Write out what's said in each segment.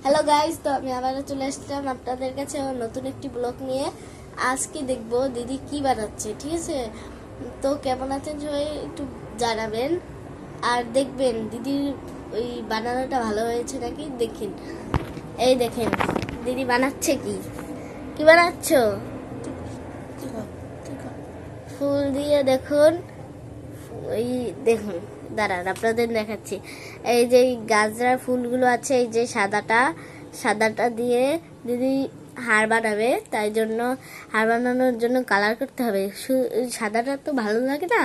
Hello guys, তো আমি আবারও চলে আসলাম আপনাদের কাছে নতুন একটি ব্লগ নিয়ে। আজকে দেখবো দিদি কি বানাচ্ছে, ঠিক আছে? তো কেমন আছেন সবাই একটু জানাবেন, আর দেখবেন দিদির ওই বানানোটা ভালো হয়েছে নাকি দেখেন। এই দেখেন দিদি বানাচ্ছে কি কি বানাচ্ছ? ফুল দিয়ে দেখুন, ওই দেখুন, দাঁড়ান আপনাদের দেখাচ্ছি। এই যে গাজরা ফুলগুলো আছে, এই যে সাদাটা দিয়ে দিদি হার বানাবে, তাই জন্য হার বানানোর জন্য কালার করতে হবে। সাদাটা তো ভালো লাগে না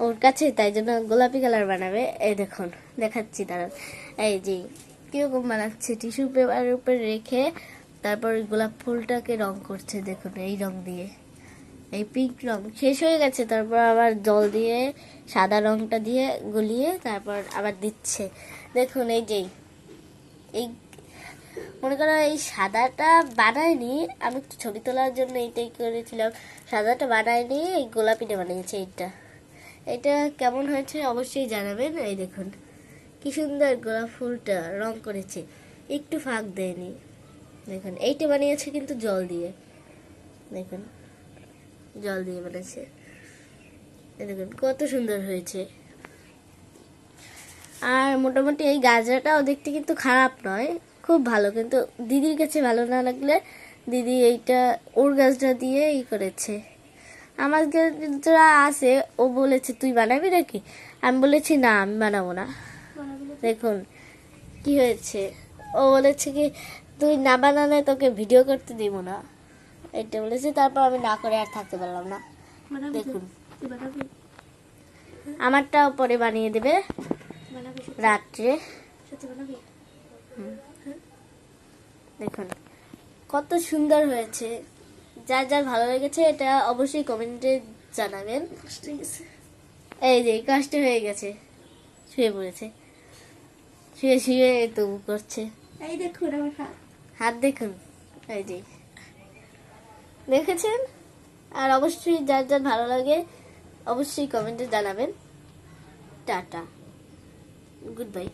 ওর কাছে, তাই জন্য গোলাপি কালার বানাবে। এই দেখুন দেখাচ্ছি, দাঁড়ান। এই যে কিরকম বানাচ্ছে, টিস্যু পেপারের উপরে রেখে তারপর গোলাপ ফুলটাকে রং করছে। দেখুন এই রং দিয়ে, এই পিঙ্ক রং শেষ হয়ে গেছে, তারপর আবার জল দিয়ে সাদা রংটা দিয়ে গলিয়ে তারপর আবার দিচ্ছে। দেখুন এই যে এই মনে করো এই সাদাটা বানায়নি, আমি একটু ছবি তোলার জন্য এইটাই করেছিলাম। সাদাটা বানায়নি, এই গোলাপিটা বানিয়েছে। এটা কেমন হয়েছে অবশ্যই জানাবেন। এই দেখুন কি সুন্দর গোলাপ ফুলটা রং করেছে, একটু ফাঁক দেয়নি। দেখুন এইটা বানিয়েছে কিন্তু জল দিয়ে, দেখুন জল দিয়ে বানিয়েছে। দেখুন কত সুন্দর হয়েছে। আর মোটামুটি এই গাজরাটাও দেখতে কিন্তু খারাপ নয়, খুব ভালো। কিন্তু দিদির কাছে ভালো না লাগলে দিদি এইটা ওর গাছটা দিয়ে করেছে। আমার গাছটা আছে, ও বলেছে তুই বানাবি নাকি, আমি বলেছি না আমি বানাবো না। দেখুন কি হয়েছে, ও বলেছে কি তুই না বানালে তোকে ভিডিও করতে দিব না, এটা বলেছে। তারপর আমি না করে আর থাকতে পারলাম না। দেখুন আমারটাও পরে বানিয়ে দেবে রাত্রে। দেখুন কত সুন্দর হয়েছে। যার যার ভালো লেগেছে এটা অবশ্যই কমেন্টে জানাবেন। এই যে কষ্ট হয়ে গেছে, শুয়ে পড়েছে, শুয়ে শুয়ে তবু করছে। এই দেখুন আমার হাত দেখুন, এই যে দেখেছেন। আর অবশ্যই যার যার ভালো লাগে অবশ্যই কমেন্টে জানাবেন। Tata, good bye.